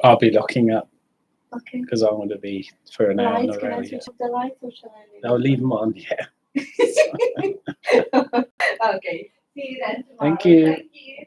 I'll be looking up Okay. because I want to be for an hour on Lights, the can I rail. switch off the lights or shall I leave I'll leave them on. Yeah. Okay. See you then tomorrow. Thank you. Thank you.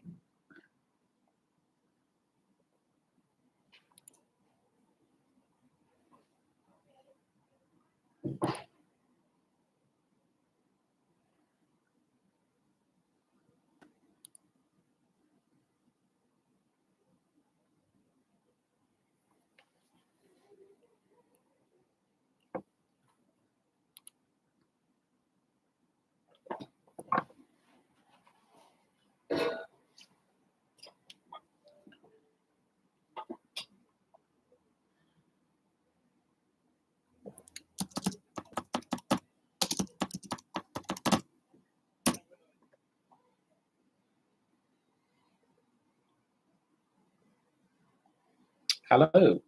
Hello.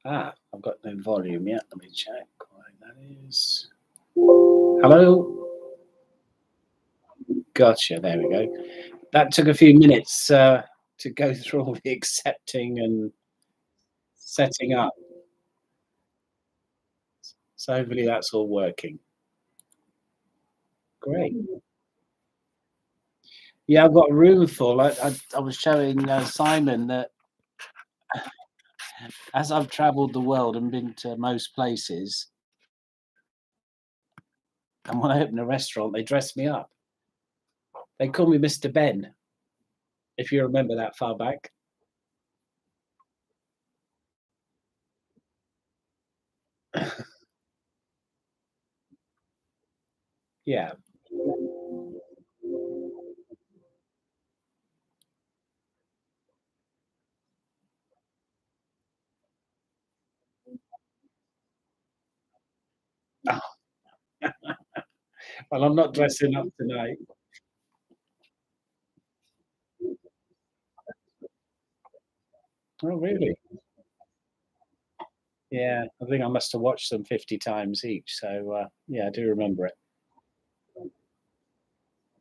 I've got no volume yet. Let me check why that is. Hello. Gotcha. There we go. That took a few minutes to go through all the accepting and setting up. So hopefully that's all working. Great. Yeah, I've got a room full. I was showing Simon that as I've travelled the world and been to most places, and when I open a restaurant, they dress me up. They call me Mr. Ben, if you remember that far back. Yeah. Oh, well, I'm not dressing up tonight. Oh, really? Yeah, I think I must have watched them 50 times each. So, yeah, I do remember it.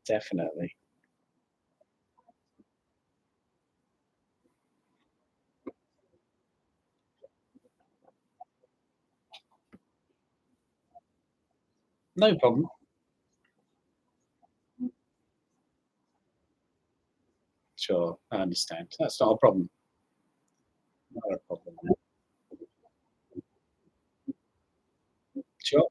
Definitely. No problem. Sure, I understand. That's not a problem. Not a problem. Sure.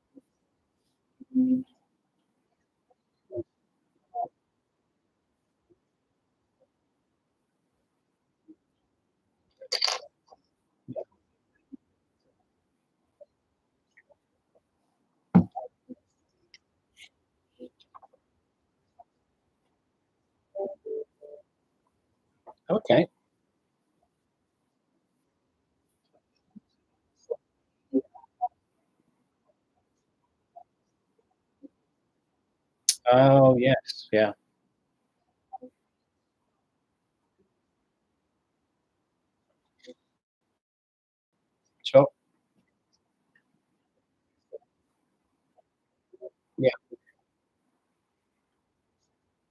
Okay. Oh, yes. Yeah. Sure. Yeah.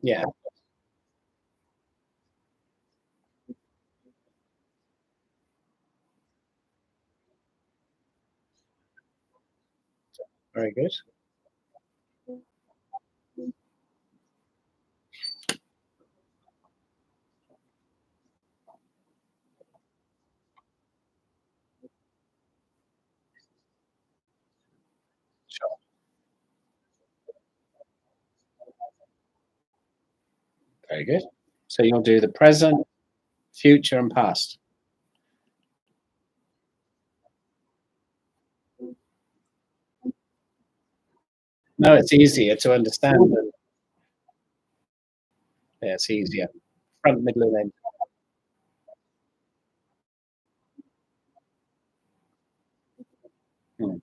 Yeah. Very good. Sure. Very good. So you'll do the present, future, and past. No, it's easier to understand. Than, yeah, it's easier. Front, middle, and end. Hmm.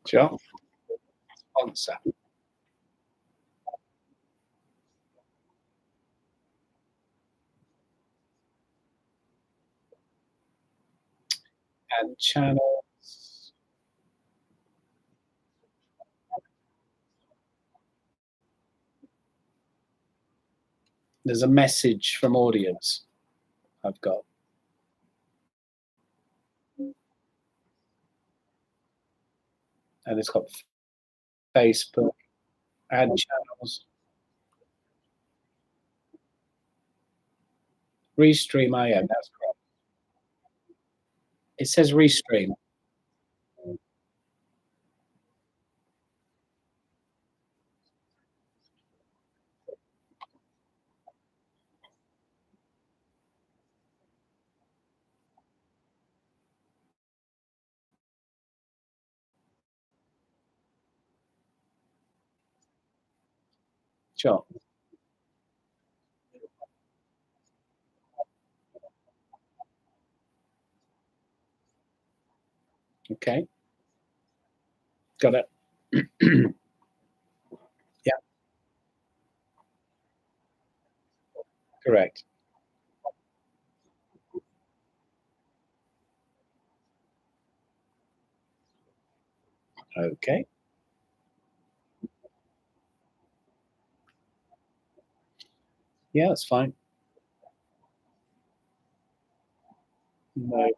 Sure. Sponsor. Add channels. There's a message from audience I've got. And it's got Facebook, add channels, restream IM, that's correct. It says restream. Sure. Okay. Got it. Yeah, correct. Okay. Yeah, that's fine. No.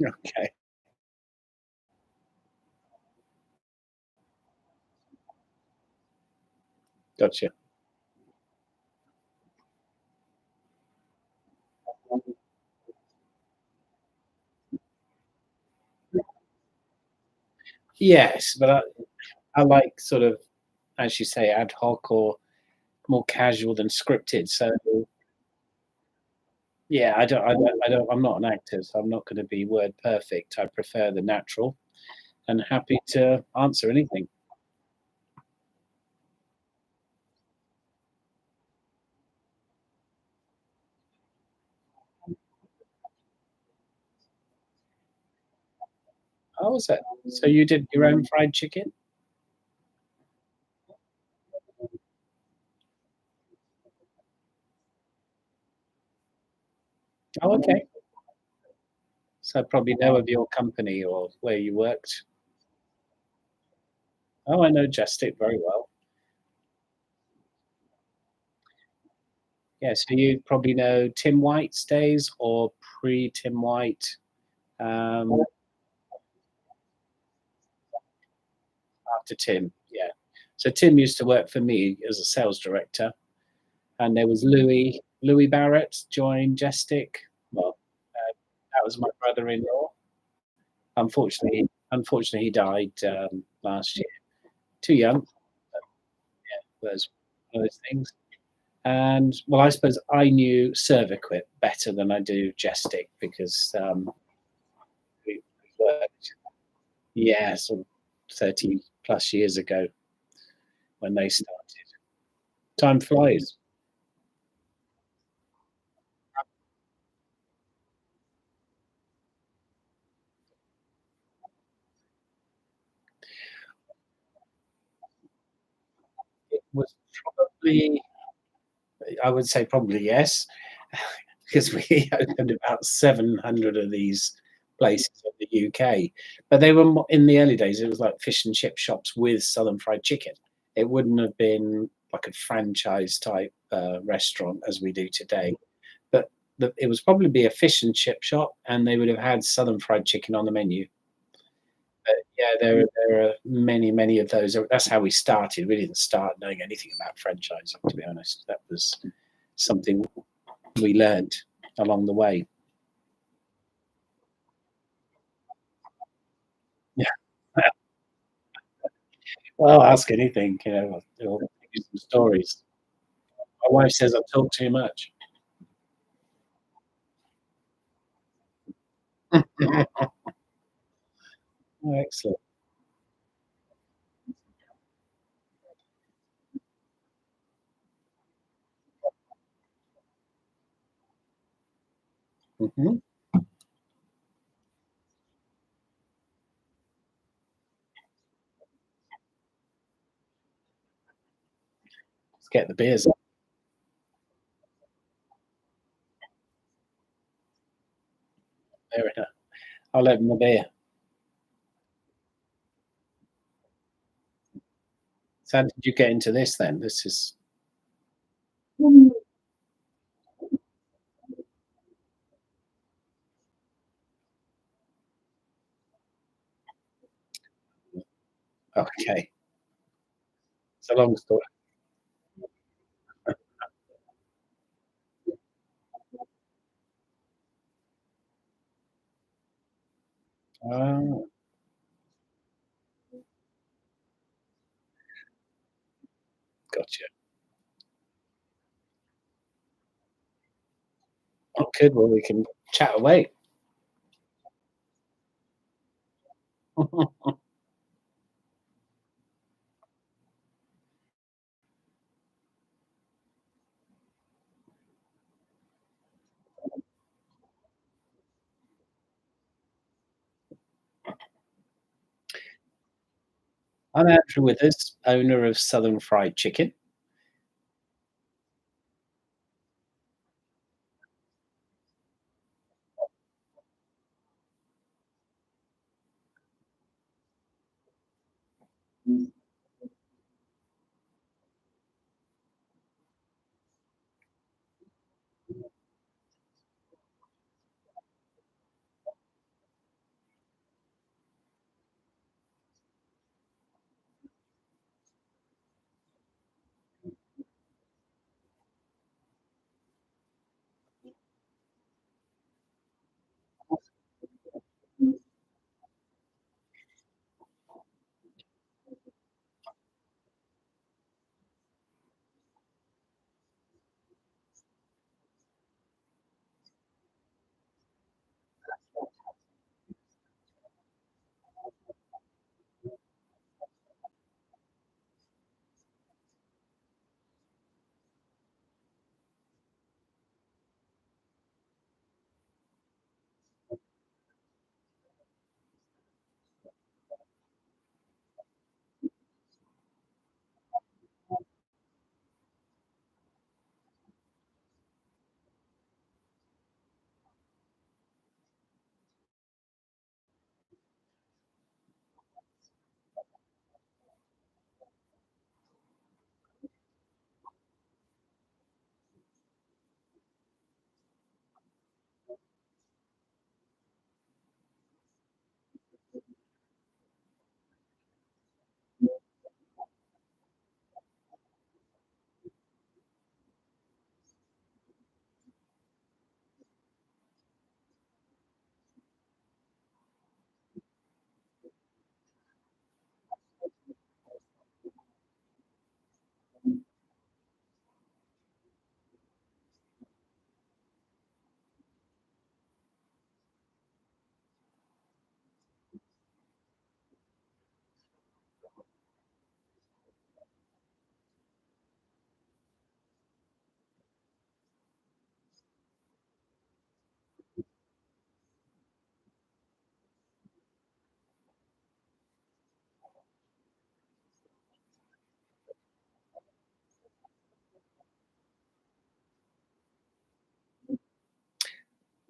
Okay. Gotcha. Yes, but I like sort of, as you say, ad hoc or more casual than scripted. So yeah, I'm not an actor, so I'm not going to be word perfect. I prefer the natural and happy to answer anything. How was it? So you did your own fried chicken? Oh, okay. So I probably know of your company or where you worked. Oh, I know Justic very well. Yeah, so you probably know Tim White's days or pre-Tim White. Um, After Tim, yeah. So Tim used to work for me as a sales director, and there was Louis Barrett joined Gestic. Well, that was my brother-in-law. Unfortunately, he died last year. Too young. But those one of those things. And well, I suppose I knew Servaquip better than I do Gestic because we worked, yeah, sort of 30 plus years ago when they started. Time flies. It was probably, I would say probably yes, because we opened about 700 of these places in the UK. But they were in the early days, it was like fish and chip shops with Southern Fried Chicken. It wouldn't have been like a franchise type restaurant as we do today. But it was probably be a fish and chip shop, and they would have had Southern Fried Chicken on the menu. But yeah, there are many, many of those. That's how we started. We didn't start knowing anything about franchising, to be honest. That was something we learned along the way. Yeah. Well, ask anything, I'll give you some stories. My wife says I talk too much. Oh, excellent. Mhm. Let's get the beers up. Fair enough. I'll open the beer. So how did you get into this then? This is okay. It's a long story. Oh, gotcha. Oh, good. Well, we can chat away. I'm Andrew Withers, owner of Southern Fried Chicken.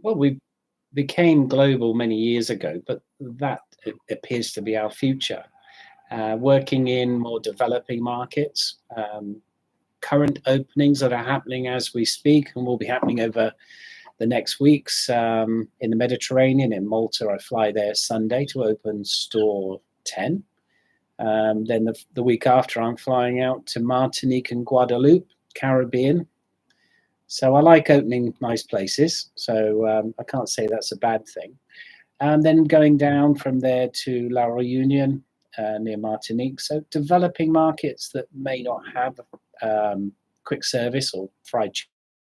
Well, we became global many years ago, but that appears to be our future. Working in more developing markets, current openings that are happening as we speak and will be happening over the next weeks in the Mediterranean. In Malta, I fly there Sunday to open store 10. Then the week after, I'm flying out to Martinique and Guadeloupe, Caribbean. So I like opening nice places. So I can't say that's a bad thing. And then going down from there to La Reunion near Martinique. So developing markets that may not have quick service or fried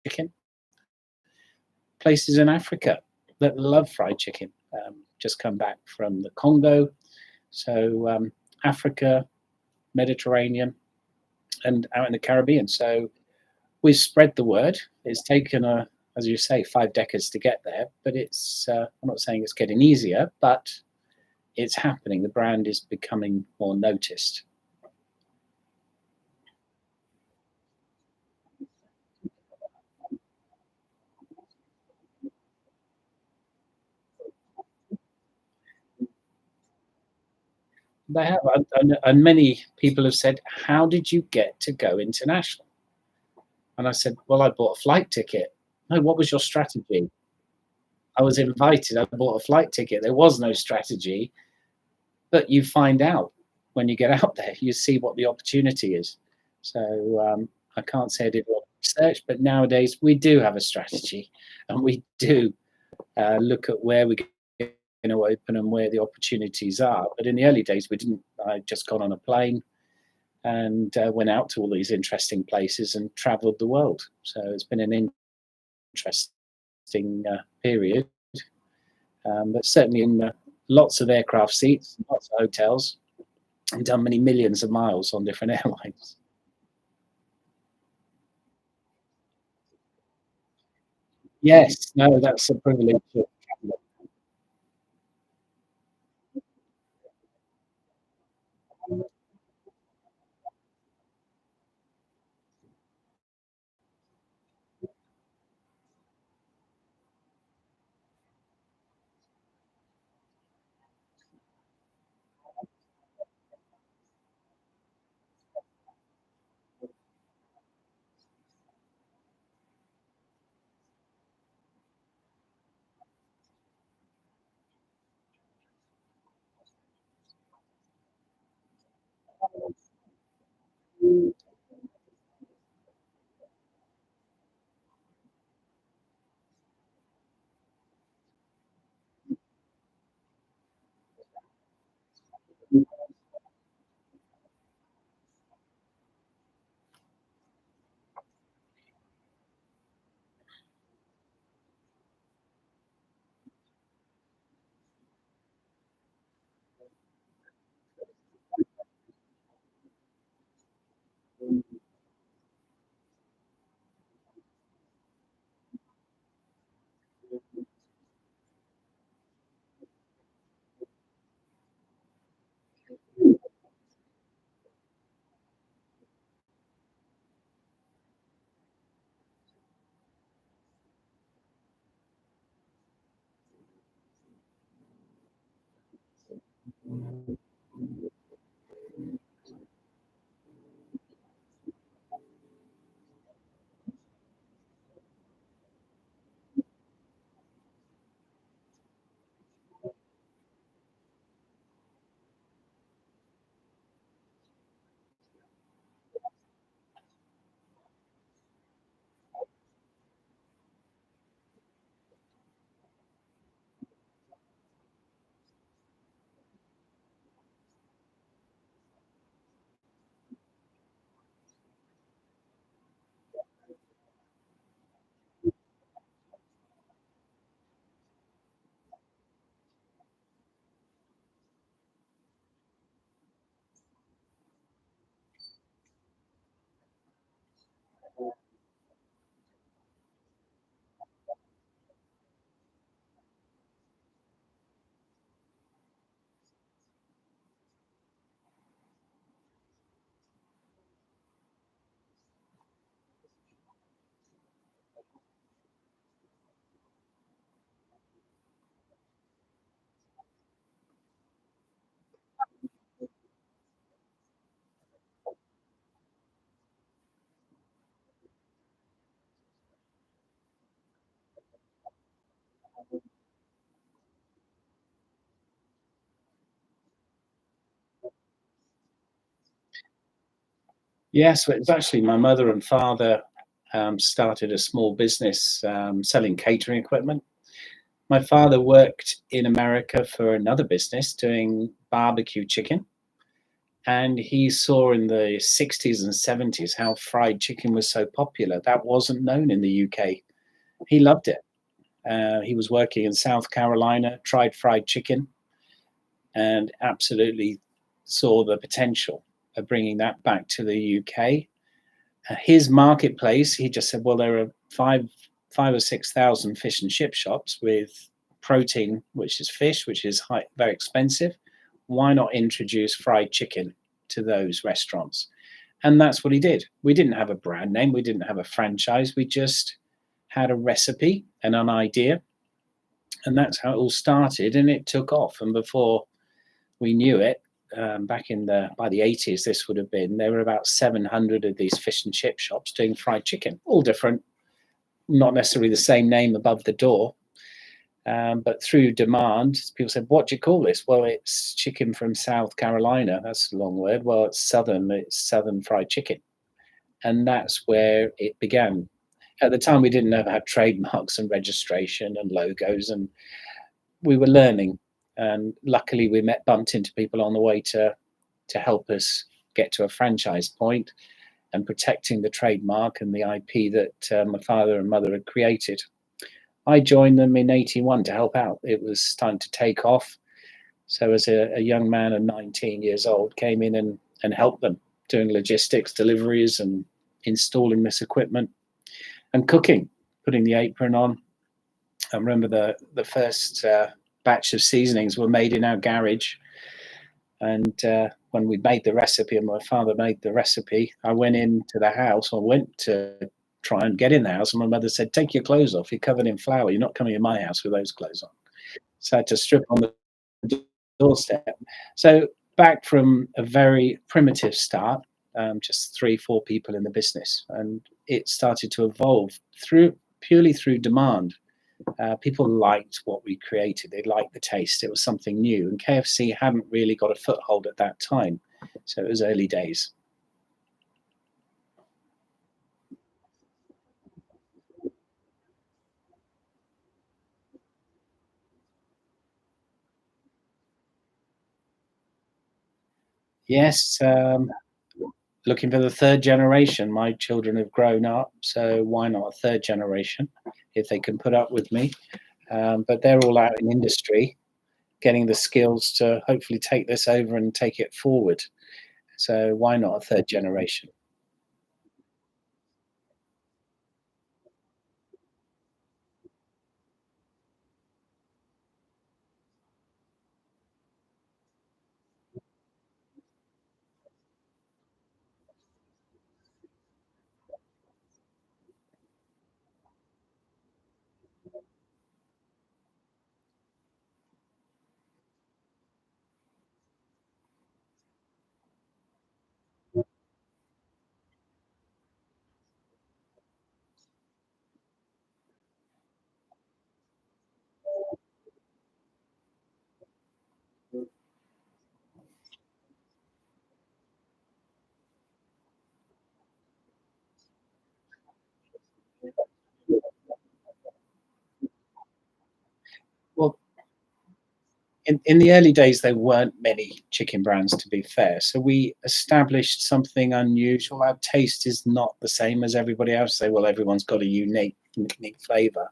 chicken. Places in Africa that love fried chicken. Just come back from the Congo. So Africa, Mediterranean, and out in the Caribbean. So we've spread the word. It's taken as you say, 5 decades to get there, but it's. I'm not saying it's getting easier, but it's happening. The brand is becoming more noticed. They have, and many people have said, "How did you get to go international?" And I said, "Well, I bought a flight ticket." "No, what was your strategy?" "I was invited. I bought a flight ticket. There was no strategy." But you find out when you get out there. You see what the opportunity is. So I can't say I did a lot of research, but nowadays we do have a strategy, and we do look at where we're going to open and where the opportunities are. But in the early days, we didn't. I just got on a plane and went out to all these interesting places and travelled the world. So it's been an interesting period, but certainly in lots of aircraft seats, lots of hotels, and done many millions of miles on different airlines. Yes, no, that's a privilege. Yes, well, it's actually my mother and father started a small business selling catering equipment. My father worked in America for another business doing barbecue chicken, and he saw in the 60s and 70s how fried chicken was so popular. That wasn't known in the UK. He loved it. He was working in South Carolina, tried fried chicken, and absolutely saw the potential of bringing that back to the UK. His marketplace, he just said, well, there are five or 6,000 fish and chip shops with protein, which is fish, which is very expensive. Why not introduce fried chicken to those restaurants? And that's what he did. We didn't have a brand name, we didn't have a franchise, we just had a recipe and an idea. And that's how it all started. And it took off. And before we knew it, back in by the 80s, this would have been, there were about 700 of these fish and chip shops doing fried chicken, all different, not necessarily the same name above the door. But through demand, people said, what do you call this? Well, it's chicken from South Carolina. That's a long word. Well, it's Southern fried chicken. And that's where it began. At the time, we didn't have trademarks and registration and logos, and we were learning. And luckily, we bumped into people on the way to help us get to a franchise point and protecting the trademark and the IP that my father and mother had created. I joined them in 81 to help out. It was time to take off. So as a young man of 19 years old, came in and helped them doing logistics, deliveries, and installing this equipment and cooking, putting the apron on. I remember the first batch of seasonings were made in our garage. And when we made the recipe, and my father made the recipe, I went into the house, or went to try and get in the house, and my mother said, take your clothes off, you're covered in flour, you're not coming in my house with those clothes on. So I had to strip on the doorstep. So back from a very primitive start, just 3-4 people in the business, and it started to evolve purely through demand. People liked what we created. They liked the taste. It was something new, and KFC hadn't really got a foothold at that time, so it was early days. Yes, looking for the third generation. My children have grown up, so why not a third generation if they can put up with me? But they're all out in industry, getting the skills to hopefully take this over and take it forward. So why not a third generation? Well, in the early days, there weren't many chicken brands, to be fair. So we established something unusual. Our taste is not the same as everybody else. Say, well, everyone's got a unique flavor.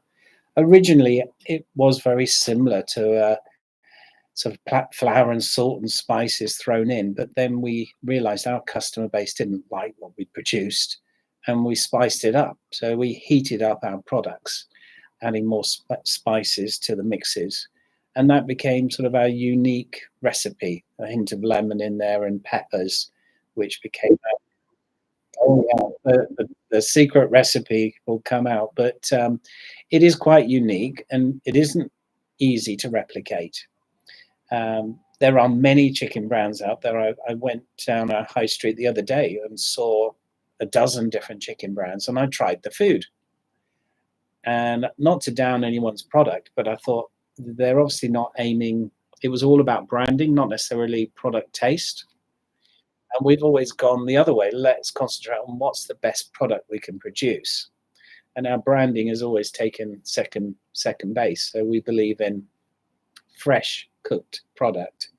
Originally, it was very similar to sort of flour and salt and spices thrown in. But then we realized our customer base didn't like what we produced, and we spiced it up. So we heated up our products, adding more spices to the mixes. And that became sort of our unique recipe, a hint of lemon in there and peppers, which became oh yeah, the secret recipe will come out. But it is quite unique, and it isn't easy to replicate. There are many chicken brands out there. I went down a high street the other day and saw a dozen different chicken brands, and I tried the food. And not to down anyone's product, but I thought they're obviously not aiming. It was all about branding, not necessarily product taste. And we've always gone the other way. Let's concentrate on what's the best product we can produce. And our branding has always taken second base. So we believe in fresh cooked product.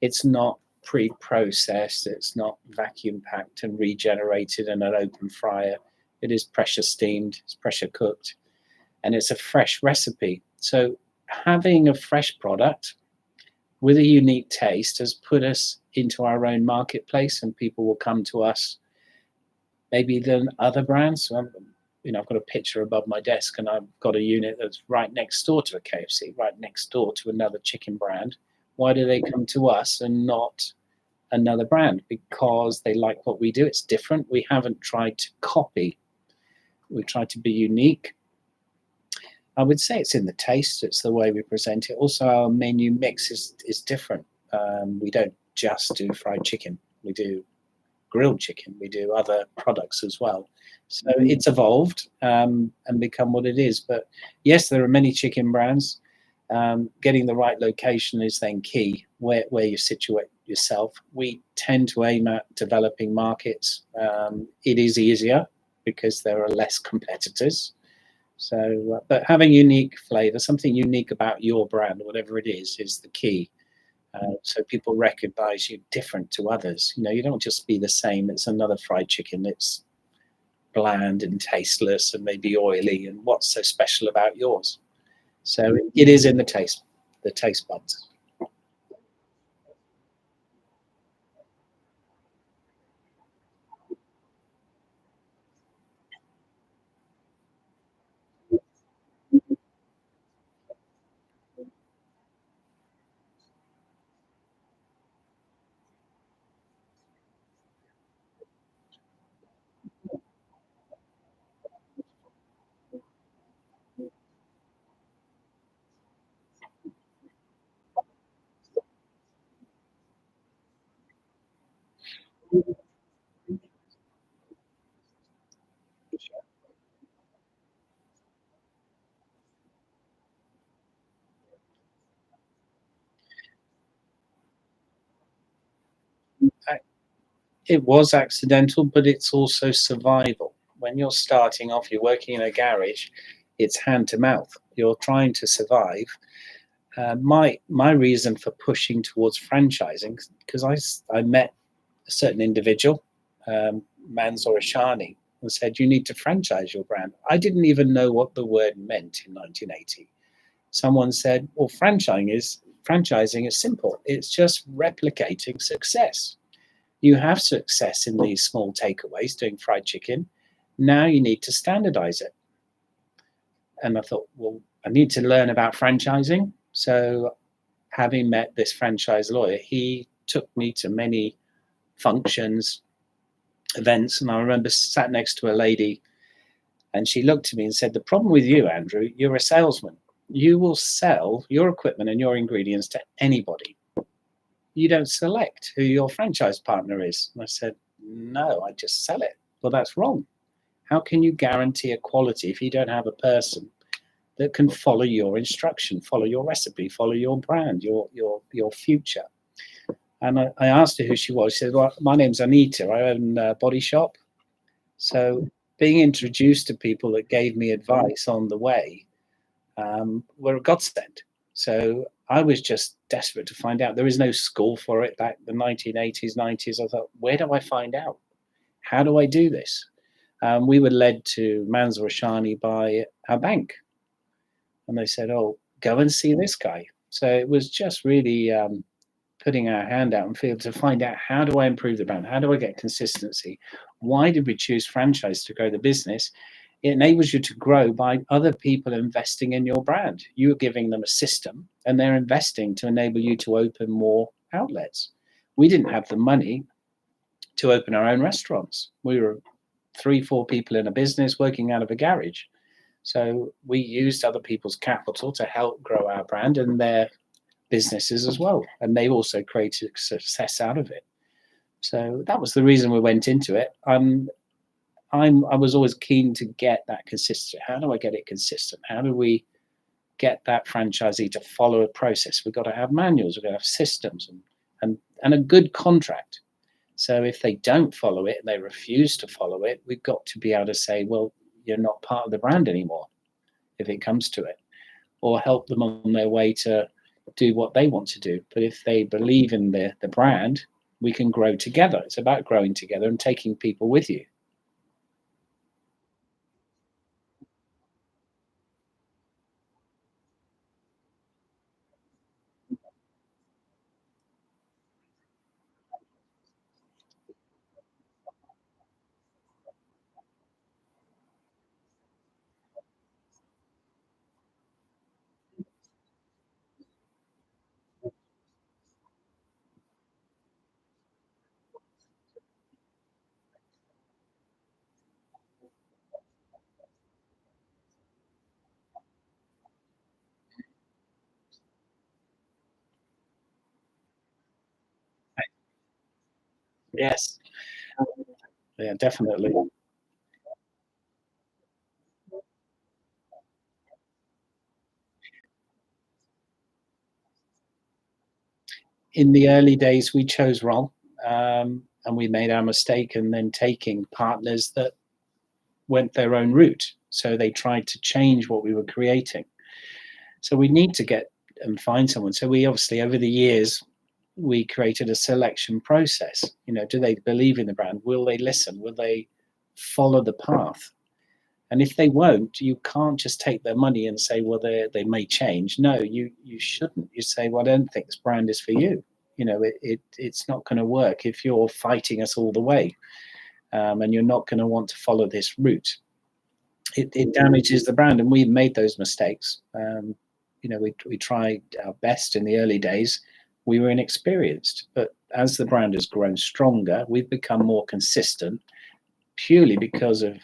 It's not pre-processed. It's not vacuum packed and regenerated in an open fryer. It is pressure steamed. It's pressure cooked, and it's a fresh recipe. So having a fresh product with a unique taste has put us into our own marketplace, and people will come to us maybe than other brands. So I've got a picture above my desk, and I've got a unit that's right next door to a KFC, right next door to another chicken brand. Why do they come to us and not another brand? Because they like what we do. It's different. We haven't tried to copy. We've tried to be unique. I would say it's in the taste. It's the way we present it. Also, our menu mix is different. We don't just do fried chicken. We do grilled chicken. We do other products as well. So it's evolved and become what it is. But yes, there are many chicken brands. Getting the right location is then key, where you situate yourself. We tend to aim at developing markets. It is easier because there are less competitors. So, but having unique flavor, something unique about your brand, whatever it is the key. So people recognize you different to others. You know, you don't just be the same. It's another fried chicken. It's bland and tasteless and maybe oily. And what's so special about yours? So it is in the taste buds. It was accidental, but it's also survival. When you're starting off, you're working in a garage, it's hand to mouth. You're trying to survive. My reason for pushing towards franchising, because I met a certain individual, Mansour Ashani, and said, "You need to franchise your brand." I didn't even know what the word meant in 1980. Someone said, "Well, franchising is simple. It's just replicating success. You have success in these small takeaways doing fried chicken. Now you need to standardize it." And I thought, well, I need to learn about franchising. So, having met this franchise lawyer, he took me to many functions, events, and I remember sat next to a lady, and she looked at me and said, "The problem with you, Andrew, you're a salesman. You will sell your equipment and your ingredients to anybody. You don't select who your franchise partner is." And I said, "No, I just sell it." "Well, that's wrong. How can you guarantee a quality if you don't have a person that can follow your instruction, follow your recipe, follow your brand, your future?" And I asked her who she was. She said, "Well, my name's Anita. I own a body shop." So being introduced to people that gave me advice on the way were a godsend. So I was just desperate to find out. There is no school for it back in the 1980s, 90s. I thought, where do I find out? How do I do this? We were led to Mansour Ashani by our bank. And they said, "Oh, go and see this guy." So it was just really putting our hand out and feel to find out, how do I improve the brand? How do I get consistency? Why did we choose franchise to grow the business? It enables you to grow by other people investing in your brand. You're giving them a system and they're investing to enable you to open more outlets. We didn't have the money to open our own restaurants. We were three, four people in a business working out of a garage. So we used other people's capital to help grow our brand and their businesses as well. And they also created success out of it. So that was the reason we went into it. I was always keen to get that consistent. How do I get it consistent? How do we get that franchisee to follow a process? We've got to have manuals, we've got to have systems and a good contract. So if they don't follow it and they refuse to follow it, we've got to be able to say, well, you're not part of the brand anymore if it comes to it, or help them on their way to do what they want to do. But if they believe in the brand, we can grow together. It's about growing together and taking people with you. Yes. Yeah, definitely. In the early days, we chose wrong, and we made our mistake and then taking partners that went their own route. So they tried to change what we were creating. So we need to get and find someone. So we obviously, over the years, we created a selection process. Do they believe in the brand? Will they listen? Will they follow the path? And if they won't, you can't just take their money and say, well, they may change. No, you shouldn't. You say, well, I don't think this brand is for you. It's not going to work if you're fighting us all the way, and you're not going to want to follow this route. It damages the brand, and we've made those mistakes. We tried our best in the early days. We were inexperienced, but as the brand has grown stronger, we've become more consistent purely because of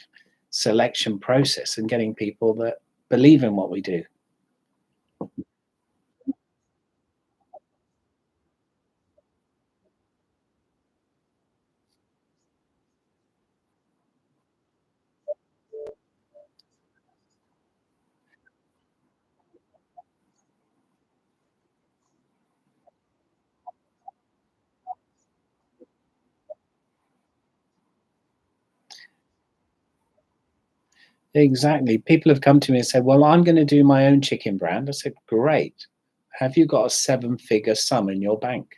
selection process and getting people that believe in what we do. Exactly. People have come to me and said, well, I'm going to do my own chicken brand. I said, great. Have you got a seven-figure sum in your bank?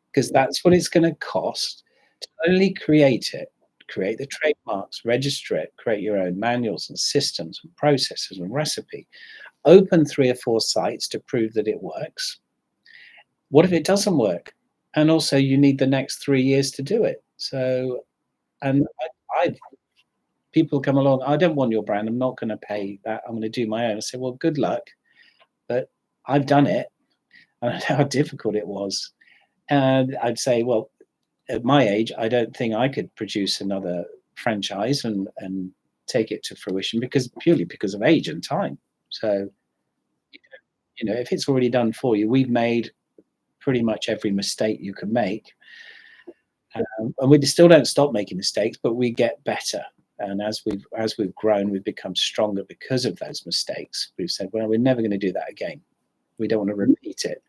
Because that's what it's going to cost to only create it, create the trademarks, register it, create your own manuals and systems and processes and recipe, open 3 or 4 sites to prove that it works. What if it doesn't work? And also, you need the next 3 years to do it. So, and I people come along, I don't want your brand. I'm not going to pay that. I'm going to do my own. I say, well, good luck, but I've done it. And I know how difficult it was. And I'd say, well, at my age, I don't think I could produce another franchise and take it to fruition because purely because of age and time. So, if it's already done for you, we've made pretty much every mistake you can make. And we still don't stop making mistakes, but we get better. And as we've grown, we've become stronger because of those mistakes. We've said, well, we're never going to do that again. We don't want to repeat it.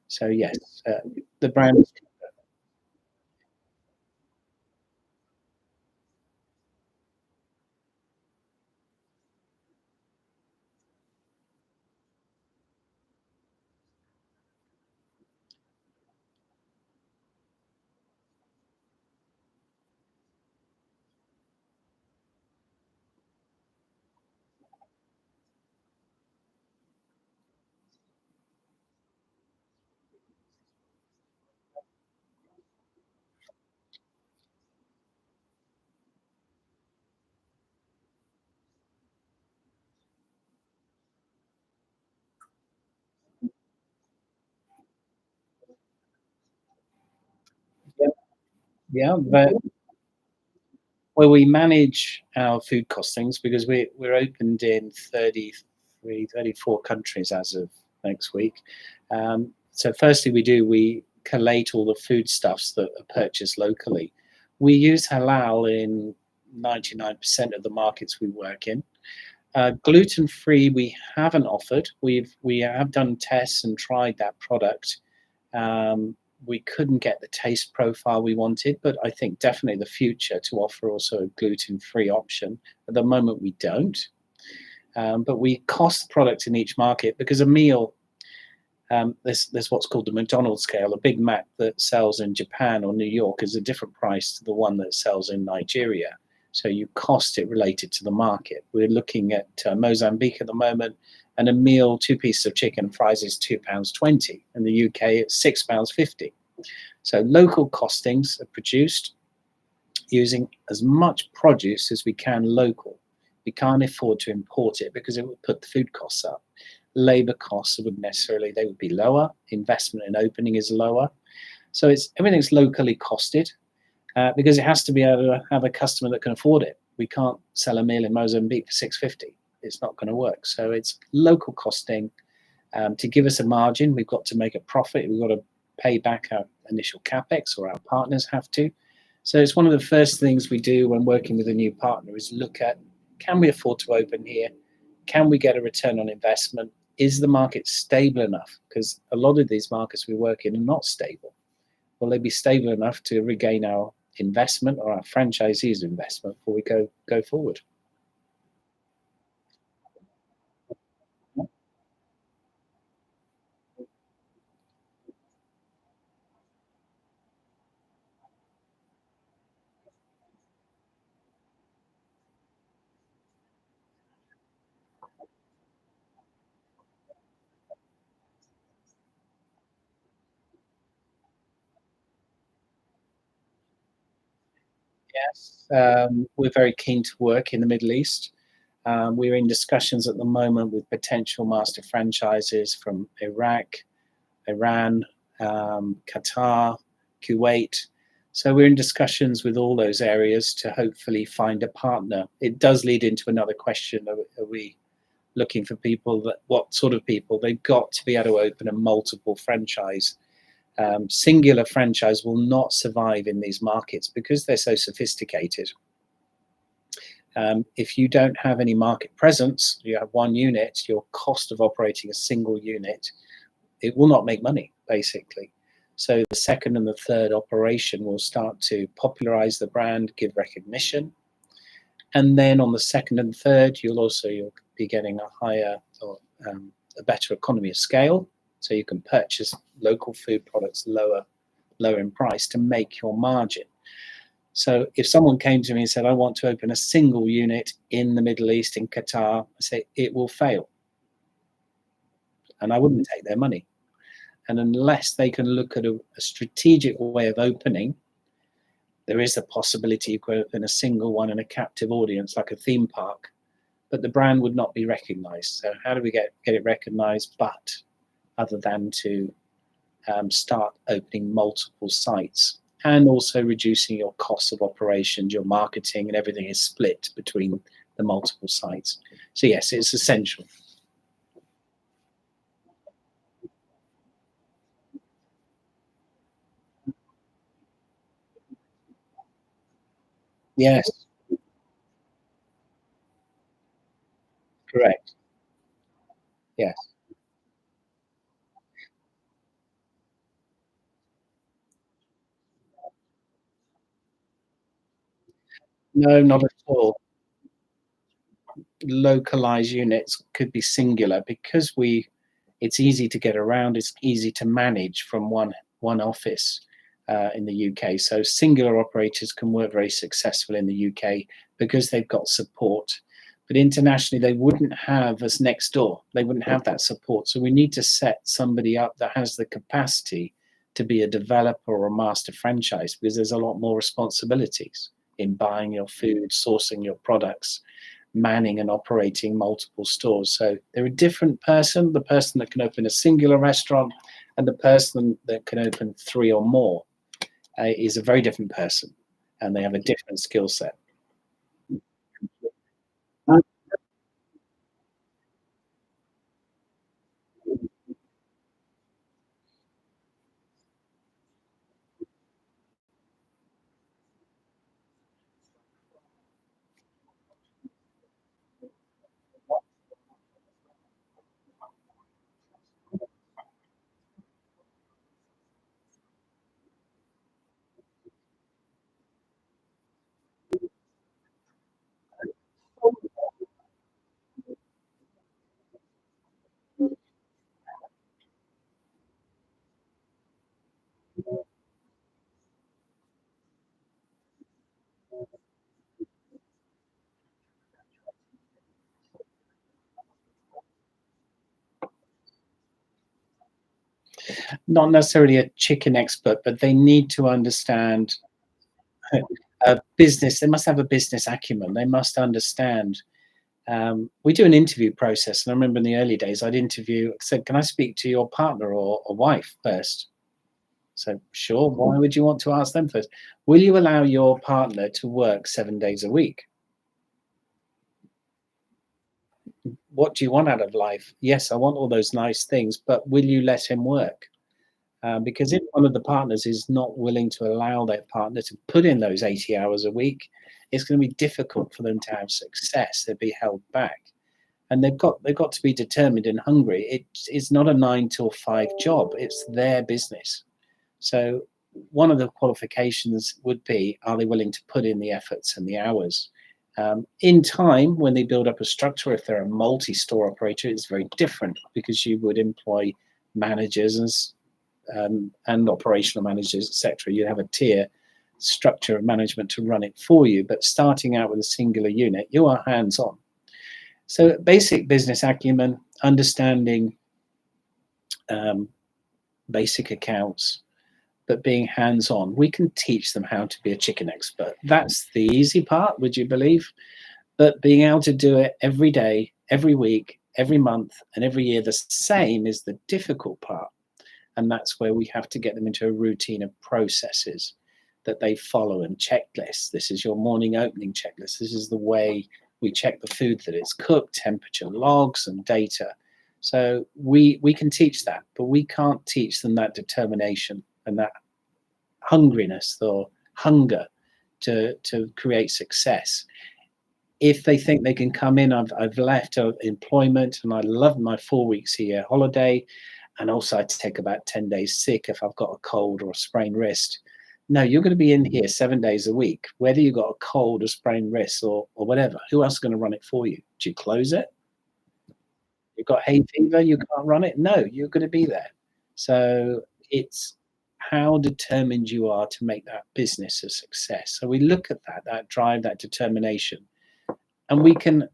So yes, the brand. Yeah, yeah, but well, we manage our food costings because we're opened in 33, 34 countries as of next week. So firstly, we collate all the foodstuffs that are purchased locally. We use halal in 99% of the markets we work in. Gluten free, we haven't offered. We have done tests and tried that product. We couldn't get the taste profile we wanted, but I think definitely the future to offer also a gluten free option. At the moment, we don't. But we cost the product in each market because a meal, there's what's called the McDonald's scale. A Big Mac that sells in Japan or New York is a different price to the one that sells in Nigeria. So you cost it related to the market. We're looking at Mozambique at the moment, and a meal, 2 pieces of chicken and fries is £2.20. In the UK, it's £6.50. So local costings are produced using as much produce as we can local. We can't afford to import it because it would put the food costs up. Labor costs they would be lower. Investment in opening is lower. So everything's locally costed because it has to be able to have a customer that can afford it. We can't sell a meal in Mozambique for 6.50. It's not going to work. So it's local costing. To give us a margin, we've got to make a profit. We've got to pay back our initial capex, or our partners have to. So it's one of the first things we do when working with a new partner is look at, can we afford to open here? Can we get a return on investment? Is the market stable enough? Because a lot of these markets we work in are not stable. Will they be stable enough to regain our investment or our franchisees' investment before we go forward? Yes, we're very keen to work in the Middle East. We're in discussions at the moment with potential master franchises from Iraq, Iran, Qatar, Kuwait. So we're in discussions with all those areas to hopefully find a partner. It does lead into another question: are we looking for people that? What sort of people? They've got to be able to open a multiple franchise. Singular franchise will not survive in these markets because they're so sophisticated. If you don't have any market presence, you have one unit, your cost of operating a single unit, it will not make money, basically. So the second and the third operation will start to popularize the brand, give recognition. And then on the second and third, you'll be getting a higher or a better economy of scale. So you can purchase local food products lower in price to make your margin. So if someone came to me and said, I want to open a single unit in the Middle East, in Qatar, I say, it will fail. And I wouldn't take their money. And unless they can look at a strategic way of opening, there is a possibility you could open a single one in a captive audience, like a theme park, but the brand would not be recognized. So how do we get it recognized, but other than to start opening multiple sites and also reducing your costs of operations, your marketing and everything is split between the multiple sites. So yes, it's essential. Yes, correct. Yes. No, not at all. Localized units could be singular because it's easy to get around, it's easy to manage from one office in the UK. So singular operators can work very successful in the UK because they've got support. But internationally, they wouldn't have us next door. They wouldn't have that support. So we need to set somebody up that has the capacity to be a developer or a master franchise because there's a lot more responsibilities in buying your food, sourcing your products, manning and operating multiple stores. So they're a different person, the person that can open a singular restaurant and the person that can open three or more is a very different person and they have a different skill set. Not necessarily a chicken expert, but they need to understand business. They must have a business acumen. They must understand. We do an interview process, and I remember in the early days, I'd interview, said, "Can I speak to your partner or wife first?" So, sure. Why would you want to ask them first? Will you allow your partner to work 7 days a week? What do you want out of life? Yes, I want all those nice things, but will you let him work? Because if one of the partners is not willing to allow their partner to put in those 80 hours a week, it's going to be difficult for them to have success. They'll be held back, and they've got to be determined and hungry. It's not a 9 till 5 job. It's their business. So one of the qualifications would be, are they willing to put in the efforts and the hours? In time, when they build up a structure, if they're a multi-store operator, it's very different, because you would employ managers and operational managers, etc. You have a tier structure of management to run it for you. But starting out with a singular unit, you are hands-on. So basic business acumen, understanding basic accounts, but being hands-on. We can teach them how to be a chicken expert. That's the easy part, would you believe? But being able to do it every day, every week, every month, and every year the same is the difficult part. And that's where we have to get them into a routine of processes that they follow, and checklists. This is your morning opening checklist. This is the way we check the food that it's cooked, temperature logs and data. So we can teach that, but we can't teach them that determination and that hungriness or hunger to create success. If they think they can come in, I've left employment and I love my 4 weeks a year holiday, and also I take about 10 days sick if I've got a cold or a sprained wrist. No, you're going to be in here 7 days a week, whether you've got a cold or sprained wrist or whatever. Who else is going to run it for you? Do you close it? You've got hay fever, you can't run it? No, you're going to be there. So it's how determined you are to make that business a success. So we look at that drive, that determination, and we can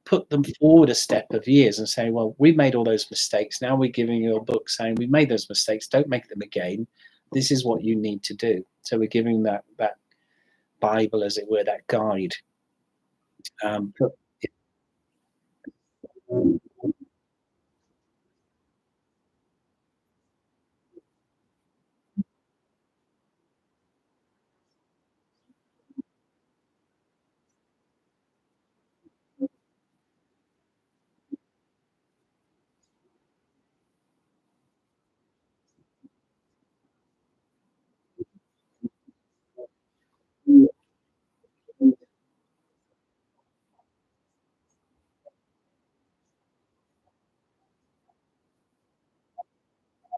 put them forward a step of years and say, well, we've made all those mistakes. Now we're giving you a book saying we've made those mistakes. Don't make them again. This is what you need to do. So we're giving that Bible, as it were, that guide. But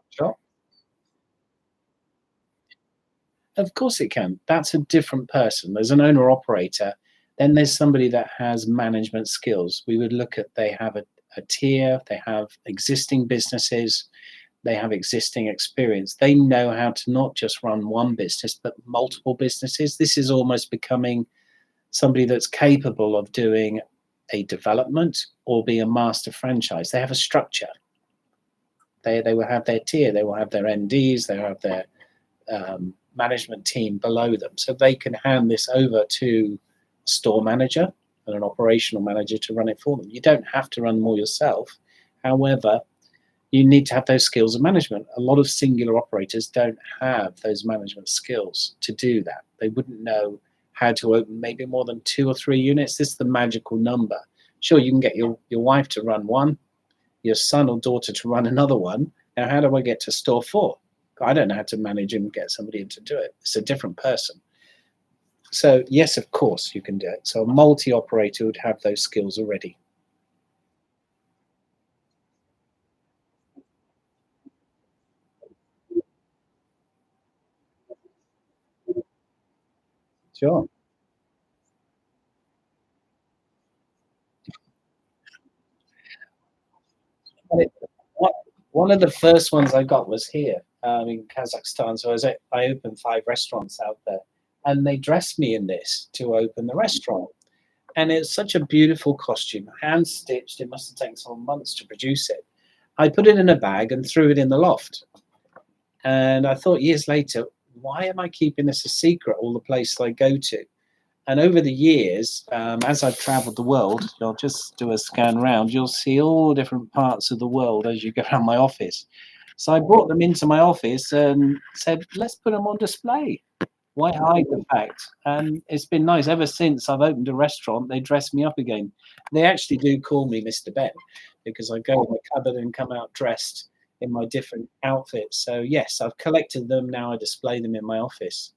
sure. Of course it can. That's a different person. There's an owner operator. Then there's somebody that has management skills. We would look at, they have a tier, they have existing businesses, they have existing experience. They know how to not just run one business, but multiple businesses. This is almost becoming somebody that's capable of doing a development or be a master franchise. They have a structure. They will have their tier, they will have their MDs, they will have their management team below them. So they can hand this over to a store manager and an operational manager to run it for them. You don't have to run more yourself. However, you need to have those skills of management. A lot of singular operators don't have those management skills to do that. They wouldn't know how to open maybe more than 2 or 3 units. This is the magical number. Sure, you can get your wife to run one, your son or daughter to run another one. Now, how do I get to store 4? I don't know how to manage and get somebody in to do it. It's a different person. So yes, of course you can do it. So a multi-operator would have those skills already. Sure. One of the first ones I got was here in Kazakhstan. So I opened 5 restaurants out there, and they dressed me in this to open the restaurant. And it's such a beautiful costume, hand stitched. It must have taken some months to produce it. I put it in a bag and threw it in the loft. And I thought years later, why am I keeping this a secret, all the places I go to? And over the years, as I've traveled the world, I'll just do a scan round, you'll see all different parts of the world as you go around my office. So I brought them into my office and said, let's put them on display. Why hide the fact? And it's been nice. Ever since I've opened a restaurant, they dress me up again. They actually do call me Mr. Ben, because I go in the cupboard and come out dressed in my different outfits. So yes, I've collected them. Now I display them in my office.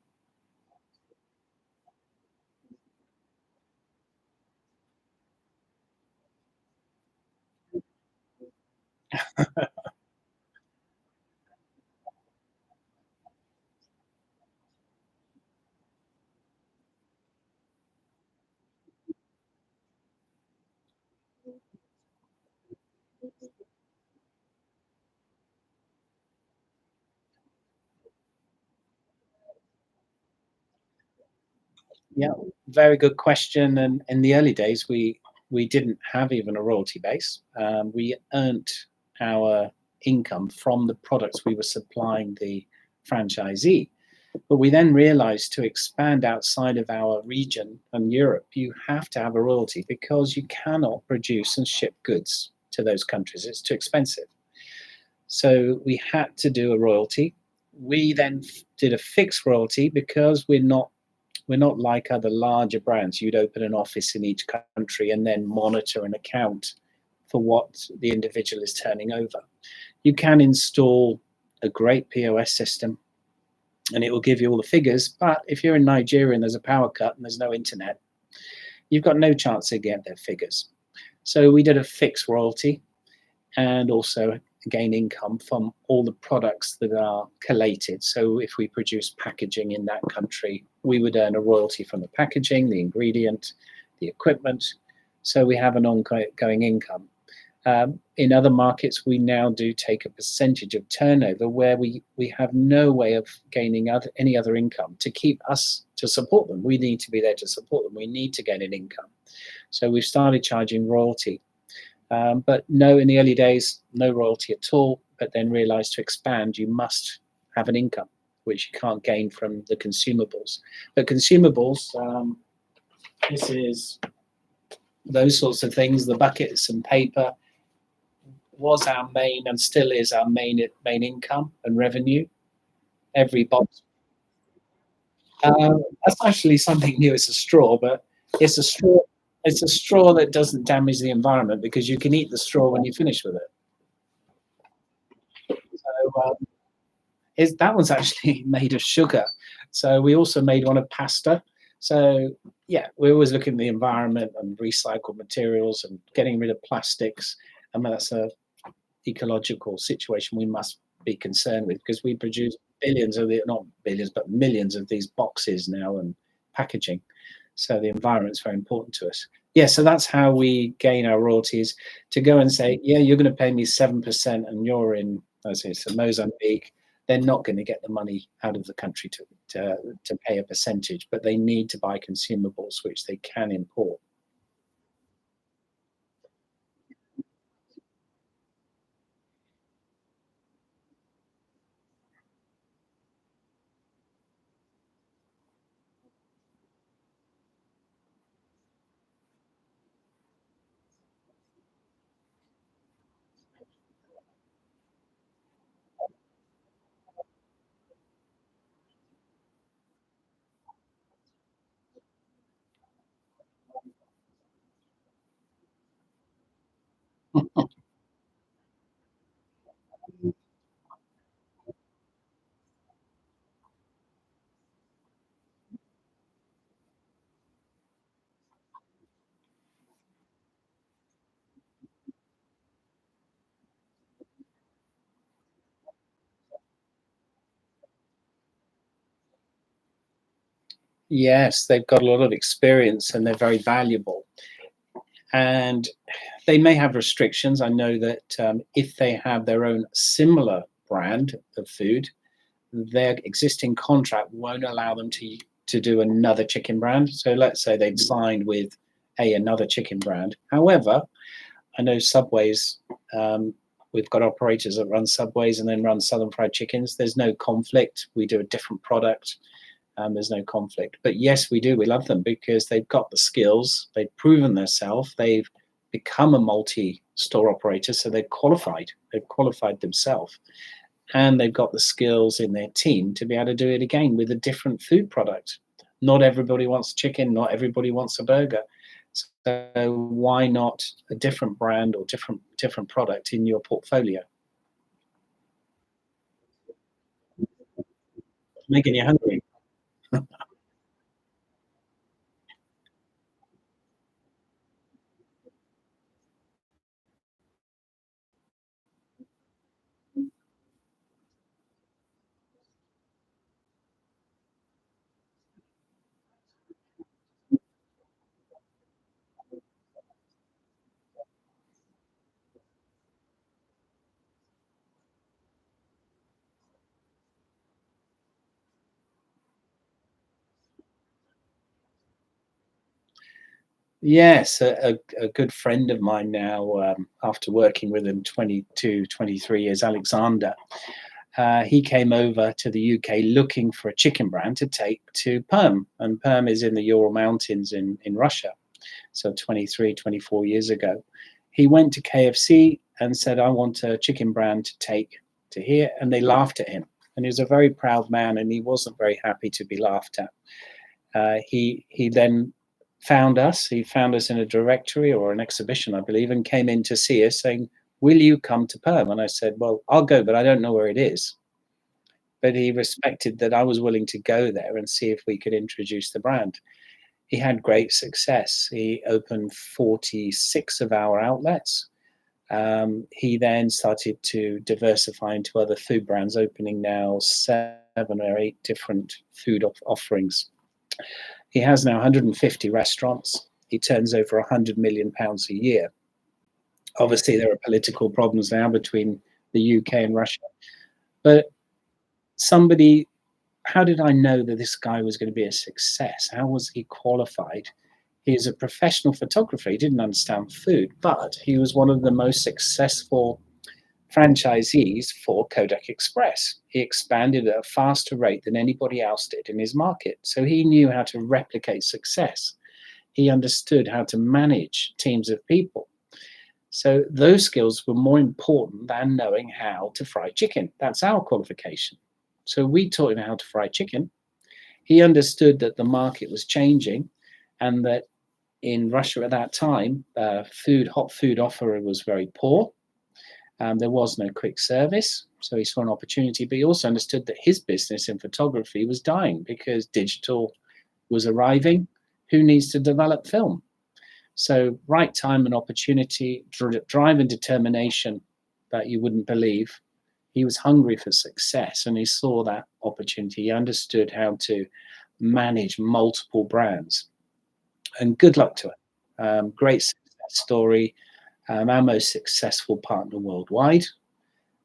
Yeah, very good question. And in the early days, we didn't have even a royalty base. We earned our income from the products we were supplying the franchisee. But we then realized to expand outside of our region and Europe, you have to have a royalty because you cannot produce and ship goods to those countries. It's too expensive. So we had to do a royalty. We then did a fixed royalty because we're not like other larger brands. You'd open an office in each country and then monitor and account for what the individual is turning over. You can install a great POS system and it will give you all the figures. But if you're in Nigeria and there's a power cut and there's no internet, you've got no chance to get their figures. So we did a fixed royalty and also gain income from all the products that are collated. So if we produce packaging in that country, we would earn a royalty from the packaging, the ingredient, the equipment. So we have an ongoing income. In other markets, we now do take a percentage of turnover where we have no way of gaining any other income to keep us to support them. We need to be there to support them. We need to gain an income. So we've started charging royalty. But no, in the early days, no royalty at all, but then realized to expand, you must have an income, which you can't gain from the consumables. But consumables, this is those sorts of things, the buckets and paper was our main and still is our main income and revenue. Every box. That's actually something new. It's a straw, but it's a straw. It's a straw that doesn't damage the environment because you can eat the straw when you finish with it. So that one's actually made of sugar. So we also made one of pasta. So yeah, we always look at the environment and recycled materials and getting rid of plastics. I mean, that's a ecological situation we must be concerned with because we produce billions of not billions, but millions of these boxes now and packaging. So the environment's very important to us. Yeah, so that's how we gain our royalties. To go and say, yeah, you're going to pay me 7% and you're in, as I say, Mozambique, they're not going to get the money out of the country to pay a percentage, but they need to buy consumables, which they can import. Yes, they've got a lot of experience and they're very valuable. And they may have restrictions. I know that if they have their own similar brand of food, their existing contract won't allow them to do another chicken brand. So let's say they'd signed with another chicken brand. However, I know Subways. We've got operators that run Subways and then run Southern Fried Chickens. There's no conflict. We do a different product. There's no conflict. But yes, we do. We love them because they've got the skills. They've proven themselves. They've become a multi-store operator, so they've qualified. They've qualified themselves, and they've got the skills in their team to be able to do it again with a different food product. Not everybody wants chicken. Not everybody wants a burger. So why not a different brand or different product in your portfolio? making you hungry. Yes, a good friend of mine now, after working with him 22, 23 years, Alexander, he came over to the UK looking for a chicken brand to take to Perm. And Perm is in the Ural Mountains in Russia. So 23, 24 years ago. He went to KFC and said, I want a chicken brand to take to here. And they laughed at him. And he was a very proud man and he wasn't very happy to be laughed at. He then found us. He found us in a directory or an exhibition, I believe, and came in to see us saying, will you come to Perm? And I said, well, I'll go, but I don't know where it is. But he respected that I was willing to go there and see if we could introduce the brand. He had great success. He opened 46 of our outlets. He then started to diversify into other food brands, opening now 7 or 8 different food offerings. He has now 150 restaurants. He turns over £100 million a year. Obviously, there are political problems now between the UK and Russia. But how did I know that this guy was going to be a success? How was he qualified? He is a professional photographer. He didn't understand food, but he was one of the most successful franchisees for Kodak Express. He expanded at a faster rate than anybody else did in his market. So he knew how to replicate success. He understood how to manage teams of people. So those skills were more important than knowing how to fry chicken. That's our qualification. So we taught him how to fry chicken. He understood that the market was changing and that in Russia at that time, hot food offer was very poor. There was no quick service, so he saw an opportunity, but he also understood that his business in photography was dying because digital was arriving. Who needs to develop film? So right time and opportunity, drive and determination that you wouldn't believe. He was hungry for success and he saw that opportunity. He understood how to manage multiple brands. And good luck to it. Great success story. Our most successful partner worldwide.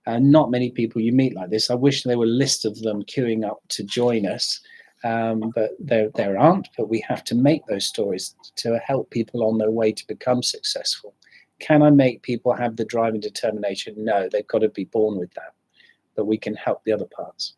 Not many people you meet like this. I wish there were a list of them queuing up to join us, but there aren't. But we have to make those stories to help people on their way to become successful. Can I make people have the drive and determination? No, they've got to be born with that. But we can help the other parts.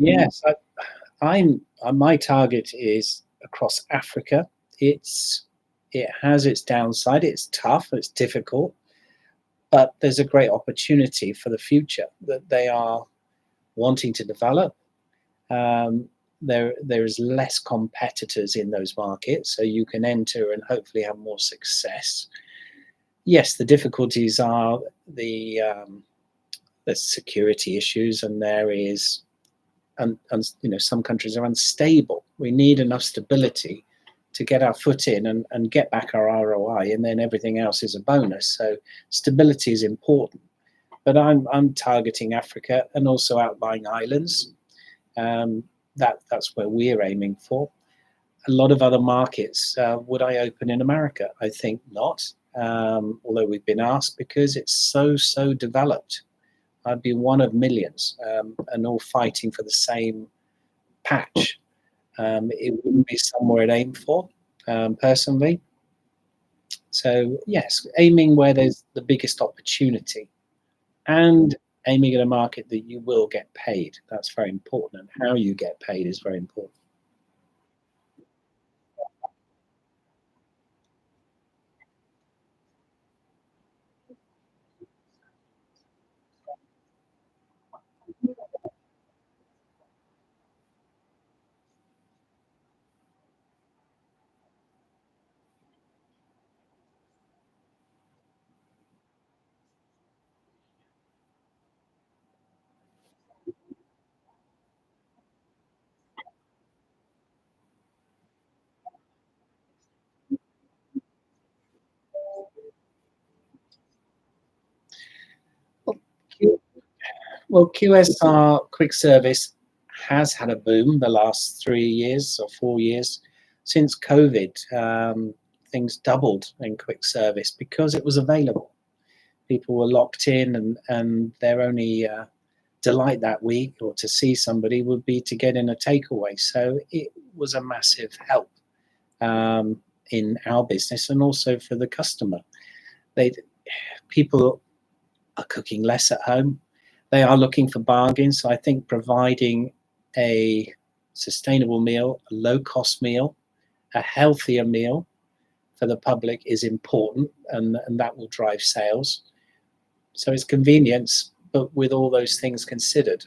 Yes, my target is across Africa. It has its downside. It's tough. It's difficult, but there's a great opportunity for the future that they are wanting to develop. There is less competitors in those markets, so you can enter and hopefully have more success. Yes, the difficulties are the security issues, and there is, and some countries are unstable. We need enough stability to get our foot in and get back our ROI, and then everything else is a bonus. So stability is important. But I'm targeting Africa and also outlying islands. That's where we're aiming for. A lot of other markets, would I open in America? I think not, although we've been asked, because it's so developed. I'd be one of millions, and all fighting for the same patch. It wouldn't be somewhere I'd aim for, personally. So yes, aiming where there's the biggest opportunity, and aiming at a market that you will get paid. That's very important, and how you get paid is very important. Well, QSR, quick service, has had a boom the last 3 years or 4 years. Since COVID, things doubled in quick service because it was available. People were locked in, and their only delight that week or to see somebody would be to get in a takeaway. So it was a massive help, in our business and also for the customer. They People are cooking less at home. They are looking for bargains. So I think providing a sustainable meal, a low cost meal, a healthier meal for the public is important, and that will drive sales. So it's convenience, but with all those things considered,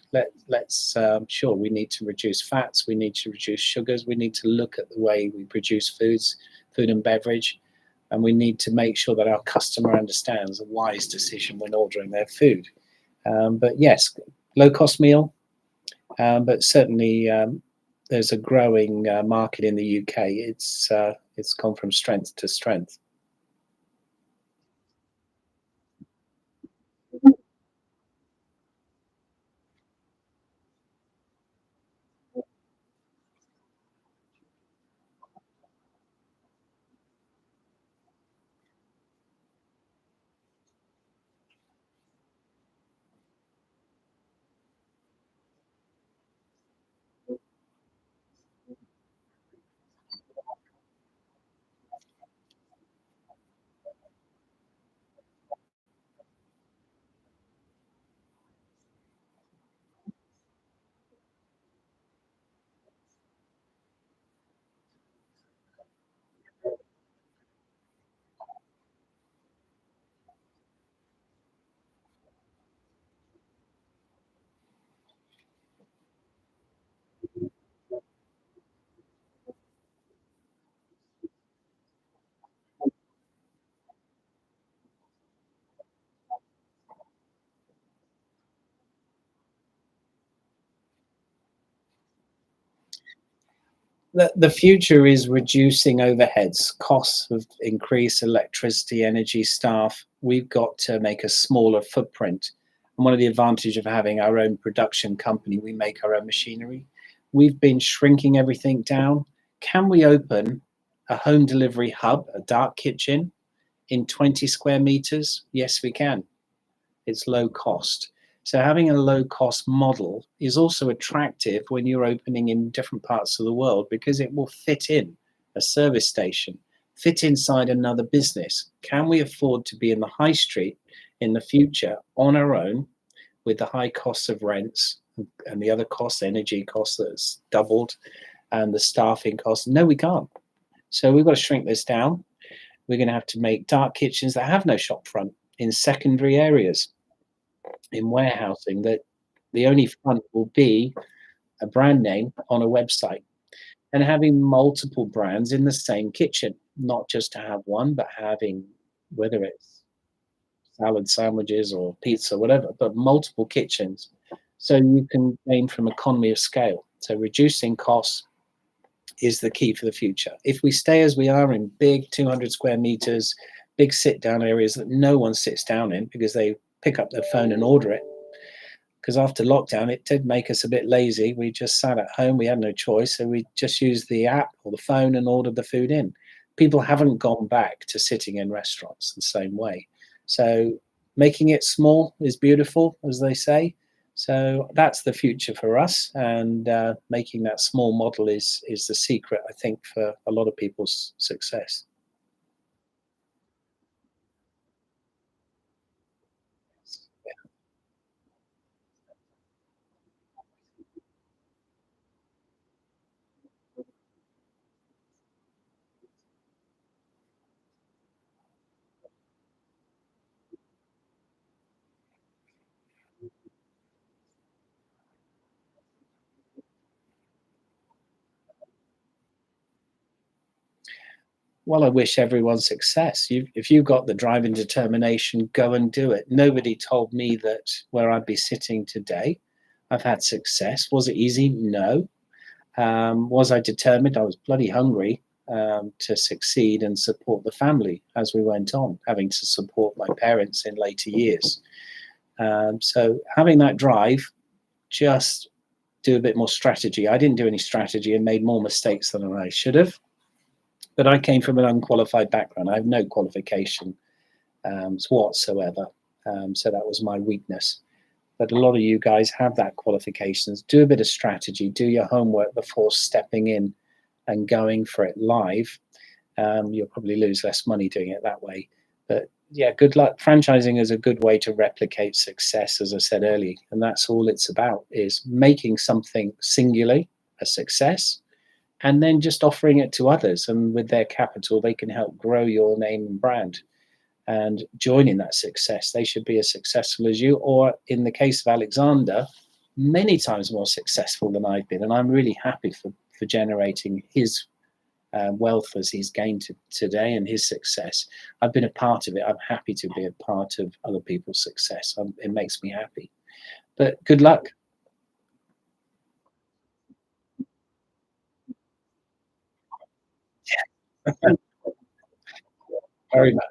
let's sure, we need to reduce fats, we need to reduce sugars, we need to look at the way we produce food and beverage, and we need to make sure that our customer understands a wise decision when ordering their food. But yes, low cost meal, but certainly there's a growing market in the UK. It's gone from strength to strength. The future is reducing overheads, costs of increased electricity, energy, staff. We've got to make a smaller footprint. And one of the advantages of having our own production company, we make our own machinery. We've been shrinking everything down. Can we open a home delivery hub, a dark kitchen, in 20 square meters? Yes, we can. It's low cost. So having a low cost model is also attractive when you're opening in different parts of the world, because it will fit in a service station, fit inside another business. Can we afford to be in the high street in the future on our own with the high costs of rents and the other costs, energy costs that's doubled, and the staffing costs? No, we can't. So we've got to shrink this down. We're going to have to make dark kitchens that have no shop front in secondary areas, in warehousing, that the only front will be a brand name on a website, and having multiple brands in the same kitchen, not just to have one, but having, whether it's salad sandwiches or pizza, whatever, but multiple kitchens. So you can gain from economy of scale. So reducing costs, is the key for the future. If we stay as we are in big 200 square meters, big sit down areas that no one sits down in because they pick up their phone and order it. Because after lockdown, it did make us a bit lazy. We just sat at home. We had no choice. So we just used the app or the phone and ordered the food in. People haven't gone back to sitting in restaurants the same way. So making it small is beautiful, as they say. So that's the future for us. And making that small model is the secret, I think, for a lot of people's success. Well, I wish everyone success. If you've got the drive and determination, go and do it. Nobody told me that where I'd be sitting today. I've had success. Was it easy? No. Was I determined? I was bloody hungry to succeed and support the family as we went on, having to support my parents in later years. So having that drive, just do a bit more strategy. I didn't do any strategy and made more mistakes than I should have. But I came from an unqualified background. I have no qualification whatsoever. So that was my weakness. But a lot of you guys have that qualifications. Do a bit of strategy, do your homework before stepping in and going for it live. You'll probably lose less money doing it that way. But yeah, good luck. Franchising is a good way to replicate success, as I said earlier. And that's all it's about, is making something singularly a success and then just offering it to others. And with their capital, they can help grow your name and brand and joining that success. They should be as successful as you, or in the case of Alexander, many times more successful than I've been. And I'm really happy for generating his wealth as he's gained today and his success. I've been a part of it. I'm happy to be a part of other people's success. It makes me happy. But good luck. Very much.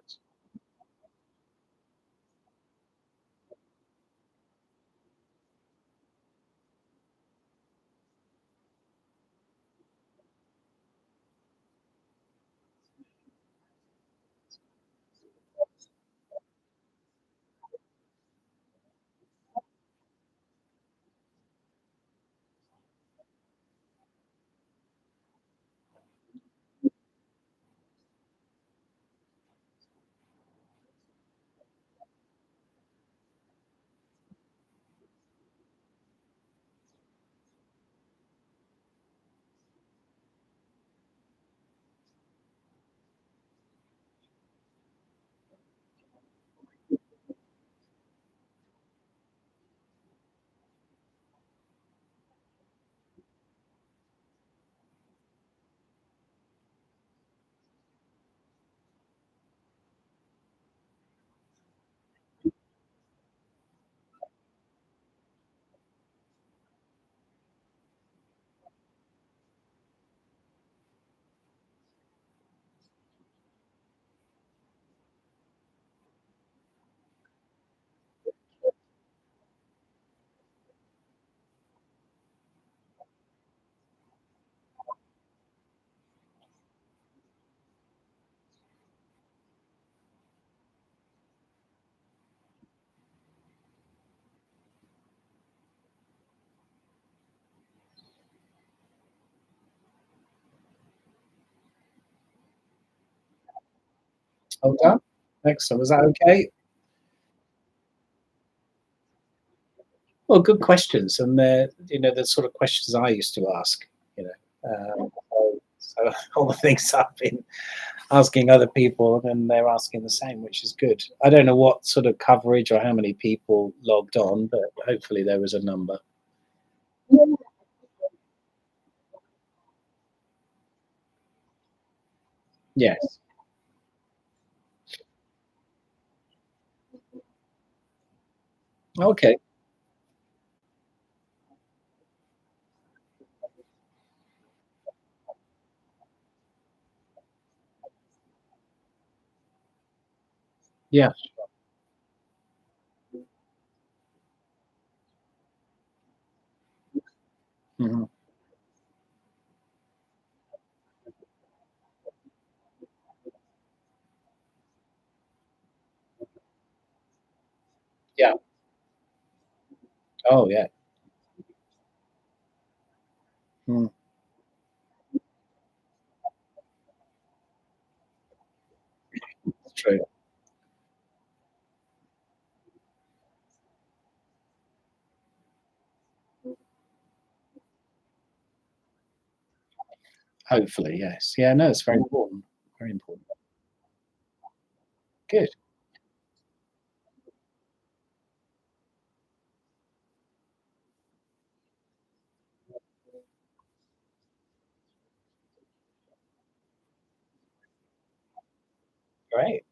Well done. Excellent. Was that okay? Well, good questions, and they're the sort of questions I used to ask. You know, so all the things I've been asking other people, and they're asking the same, which is good. I don't know what sort of coverage or how many people logged on, but hopefully there was a number. Yes. Okay. Yeah. Mhm. Yeah. Oh, yeah. Mm, it's true. Hopefully, yes. Yeah, no, it's very important. Very important. Good. Great.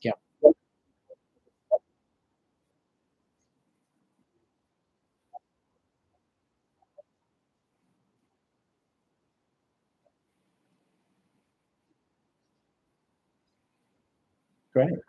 Yeah. Great.